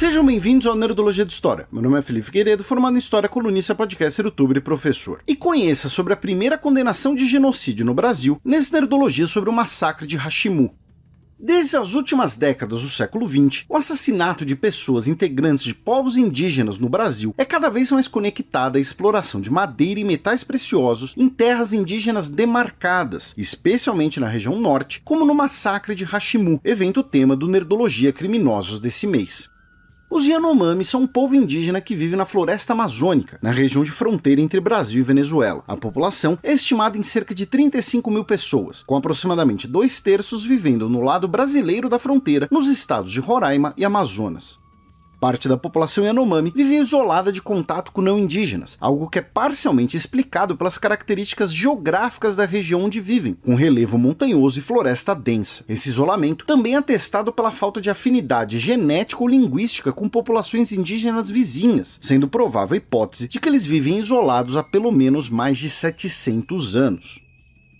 Sejam bem-vindos ao Nerdologia de História. Meu nome é Felipe Figueiredo, formado em História, colunista, podcaster, youtuber e professor. E conheça sobre a primeira condenação de genocídio no Brasil nesse Nerdologia sobre o massacre de Hashimu. Desde as últimas décadas do século XX, o assassinato de pessoas integrantes de povos indígenas no Brasil é cada vez mais conectado à exploração de madeira e metais preciosos em terras indígenas demarcadas, especialmente na região norte, como no massacre de Hashimu, evento tema do Nerdologia Criminosos desse mês. Os Yanomami são um povo indígena que vive na floresta amazônica, na região de fronteira entre Brasil e Venezuela. A população é estimada em cerca de 35 mil pessoas, com aproximadamente 2/3 vivendo no lado brasileiro da fronteira, nos estados de Roraima e Amazonas. Parte da população Yanomami vive isolada de contato com não indígenas, algo que é parcialmente explicado pelas características geográficas da região onde vivem, com relevo montanhoso e floresta densa. Esse isolamento também é atestado pela falta de afinidade genética ou linguística com populações indígenas vizinhas, sendo provável a hipótese de que eles vivem isolados há pelo menos mais de 700 anos.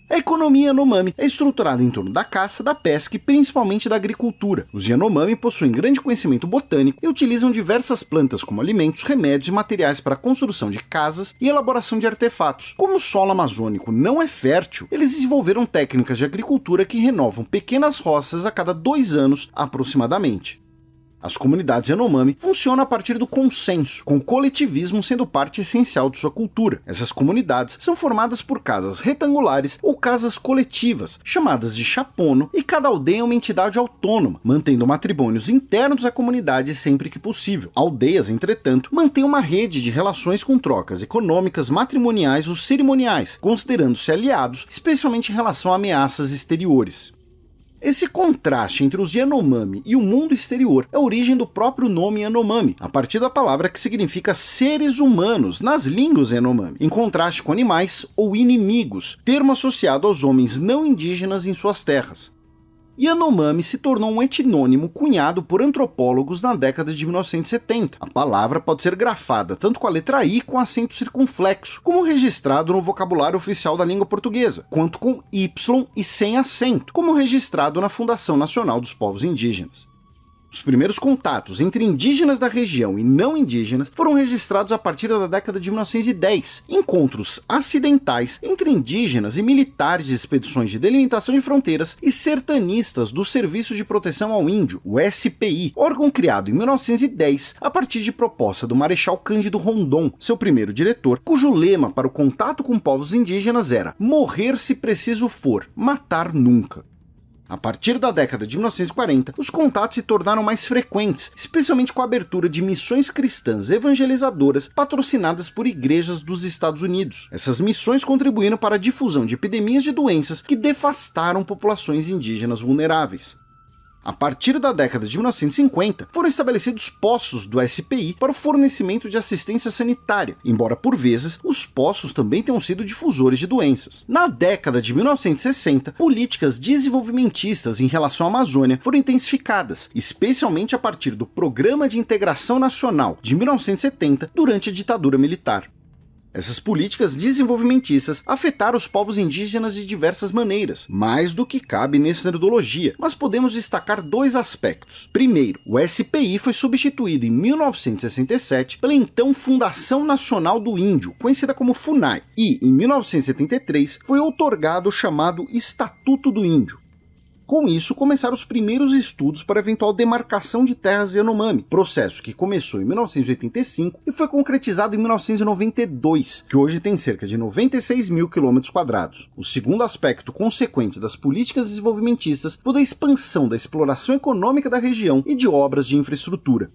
A economia Yanomami é estruturada em torno da caça, da pesca e principalmente da agricultura. Os Yanomami possuem grande conhecimento botânico e utilizam diversas plantas como alimentos, remédios e materiais para a construção de casas e elaboração de artefatos. Como o solo amazônico não é fértil, eles desenvolveram técnicas de agricultura que renovam pequenas roças a cada 2 anos aproximadamente. As comunidades Yanomami funcionam a partir do consenso, com o coletivismo sendo parte essencial de sua cultura. Essas comunidades são formadas por casas retangulares ou casas coletivas, chamadas de chapono, e cada aldeia é uma entidade autônoma, mantendo matrimônios internos à comunidade sempre que possível. Aldeias, entretanto, mantêm uma rede de relações com trocas econômicas, matrimoniais ou cerimoniais, considerando-se aliados, especialmente em relação a ameaças exteriores. Esse contraste entre os Yanomami e o mundo exterior é a origem do próprio nome Yanomami, a partir da palavra que significa seres humanos nas línguas Yanomami, em contraste com animais ou inimigos, termo associado aos homens não indígenas em suas terras. Yanomami se tornou um etnônimo cunhado por antropólogos na década de 1970. A palavra pode ser grafada tanto com a letra I com acento circunflexo, como registrado no vocabulário oficial da língua portuguesa, quanto com Y e sem acento, como registrado na Fundação Nacional dos Povos Indígenas. Os primeiros contatos entre indígenas da região e não indígenas foram registrados a partir da década de 1910, encontros acidentais entre indígenas e militares de expedições de delimitação de fronteiras e sertanistas do Serviço de Proteção ao Índio, o SPI, órgão criado em 1910 a partir de proposta do Marechal Cândido Rondon, seu primeiro diretor, cujo lema para o contato com povos indígenas era "morrer se preciso for, matar nunca". A partir da década de 1940, os contatos se tornaram mais frequentes, especialmente com a abertura de missões cristãs evangelizadoras patrocinadas por igrejas dos Estados Unidos. Essas missões contribuíram para a difusão de epidemias de doenças que devastaram populações indígenas vulneráveis. A partir da década de 1950, foram estabelecidos postos do SPI para o fornecimento de assistência sanitária, embora por vezes os postos também tenham sido difusores de doenças. Na década de 1960, políticas desenvolvimentistas em relação à Amazônia foram intensificadas, especialmente a partir do Programa de Integração Nacional de 1970, durante a ditadura militar. Essas políticas desenvolvimentistas afetaram os povos indígenas de diversas maneiras, mais do que cabe nessa nerdologia, mas podemos destacar 2 aspectos. Primeiro, o SPI foi substituído em 1967 pela então Fundação Nacional do Índio, conhecida como FUNAI, e em 1973 foi outorgado o chamado Estatuto do Índio. Com isso, começaram os primeiros estudos para a eventual demarcação de terras Yanomami, processo que começou em 1985 e foi concretizado em 1992, que hoje tem cerca de 96 mil km². O segundo aspecto consequente das políticas desenvolvimentistas foi a expansão da exploração econômica da região e de obras de infraestrutura.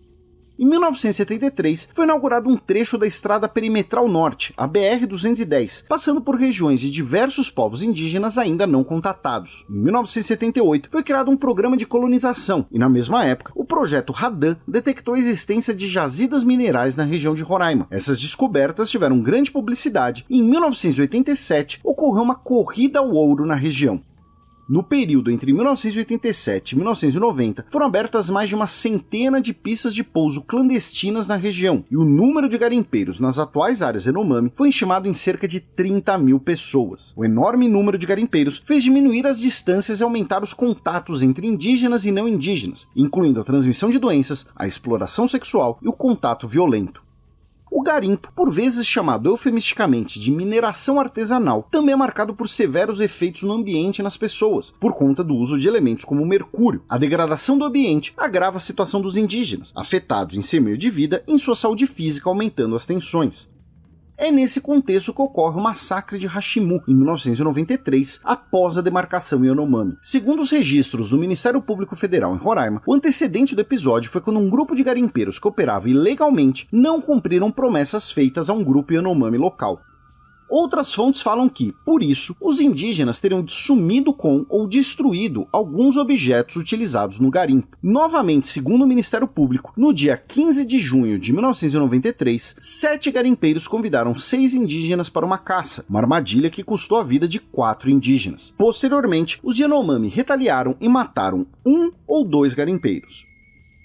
Em 1973, foi inaugurado um trecho da Estrada Perimetral Norte, a BR-210, passando por regiões de diversos povos indígenas ainda não contatados. Em 1978, foi criado um programa de colonização, e na mesma época, o projeto Radan detectou a existência de jazidas minerais na região de Roraima. Essas descobertas tiveram grande publicidade, e em 1987, ocorreu uma corrida ao ouro na região. No período entre 1987 e 1990, foram abertas mais de uma centena de pistas de pouso clandestinas na região, e o número de garimpeiros nas atuais áreas Yanomami foi estimado em cerca de 30 mil pessoas. O enorme número de garimpeiros fez diminuir as distâncias e aumentar os contatos entre indígenas e não indígenas, incluindo a transmissão de doenças, a exploração sexual e o contato violento. O garimpo, por vezes chamado eufemisticamente de mineração artesanal, também é marcado por severos efeitos no ambiente e nas pessoas, por conta do uso de elementos como o mercúrio. A degradação do ambiente agrava a situação dos indígenas, afetados em seu meio de vida e em sua saúde física, aumentando as tensões. É nesse contexto que ocorre o massacre de Hashimu, em 1993, após a demarcação Yanomami. Segundo os registros do Ministério Público Federal em Roraima, o antecedente do episódio foi quando um grupo de garimpeiros que operava ilegalmente não cumpriram promessas feitas a um grupo Yanomami local. Outras fontes falam que, por isso, os indígenas teriam sumido com ou destruído alguns objetos utilizados no garimpo. Novamente, segundo o Ministério Público, no dia 15 de junho de 1993, 7 garimpeiros convidaram 6 indígenas para uma caça, uma armadilha que custou a vida de 4 indígenas. Posteriormente, os Yanomami retaliaram e mataram 1 ou 2 garimpeiros.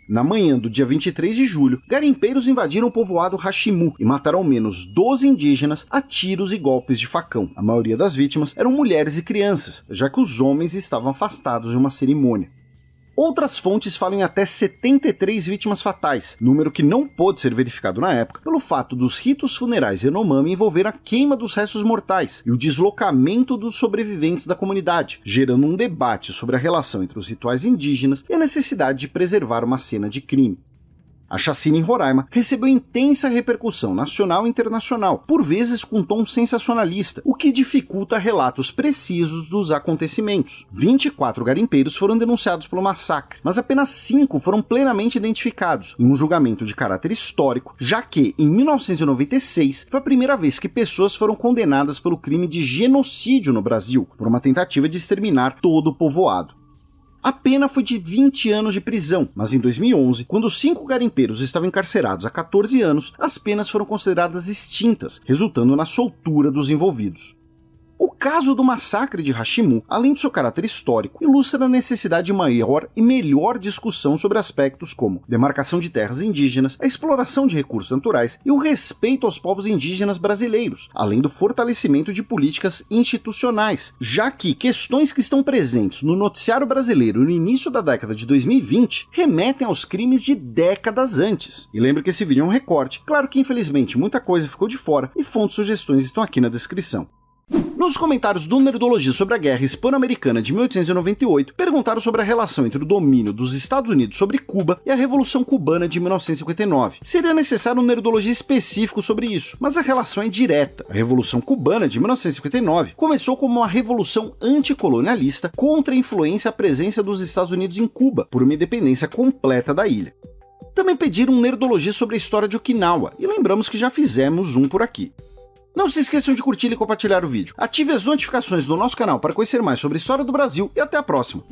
Na manhã do dia 23 de julho, garimpeiros invadiram o povoado Hashimu e mataram ao menos 12 indígenas a tiros e golpes de facão. A maioria das vítimas eram mulheres e crianças, já que os homens estavam afastados de uma cerimônia. Outras fontes falam em até 73 vítimas fatais, número que não pôde ser verificado na época pelo fato dos ritos funerais Yanomami envolver a queima dos restos mortais e o deslocamento dos sobreviventes da comunidade, gerando um debate sobre a relação entre os rituais indígenas e a necessidade de preservar uma cena de crime. A chacina em Roraima recebeu intensa repercussão nacional e internacional, por vezes com tom sensacionalista, o que dificulta relatos precisos dos acontecimentos. 24 garimpeiros foram denunciados pelo massacre, mas apenas 5 foram plenamente identificados, em um julgamento de caráter histórico, já que, em 1996, foi a primeira vez que pessoas foram condenadas pelo crime de genocídio no Brasil, por uma tentativa de exterminar todo o povoado. A pena foi de 20 anos de prisão, mas em 2011, quando os 5 garimpeiros estavam encarcerados há 14 anos, as penas foram consideradas extintas, resultando na soltura dos envolvidos. O caso do massacre de Hashimu, além do seu caráter histórico, ilustra a necessidade de maior e melhor discussão sobre aspectos como demarcação de terras indígenas, a exploração de recursos naturais e o respeito aos povos indígenas brasileiros, além do fortalecimento de políticas institucionais, já que questões que estão presentes no noticiário brasileiro no início da década de 2020 remetem aos crimes de décadas antes. E lembre que esse vídeo é um recorte, claro que infelizmente muita coisa ficou de fora e fontes e sugestões estão aqui na descrição. Nos comentários do Nerdologia sobre a Guerra Hispano-Americana de 1898, perguntaram sobre a relação entre o domínio dos Estados Unidos sobre Cuba e a Revolução Cubana de 1959. Seria necessário um Nerdologia específico sobre isso, mas a relação é direta. A Revolução Cubana de 1959 começou como uma revolução anticolonialista contra a influência e a presença dos Estados Unidos em Cuba, por uma independência completa da ilha. Também pediram um Nerdologia sobre a história de Okinawa, e lembramos que já fizemos um por aqui. Não se esqueçam de curtir e compartilhar o vídeo. Ative as notificações do nosso canal para conhecer mais sobre a história do Brasil e até a próxima!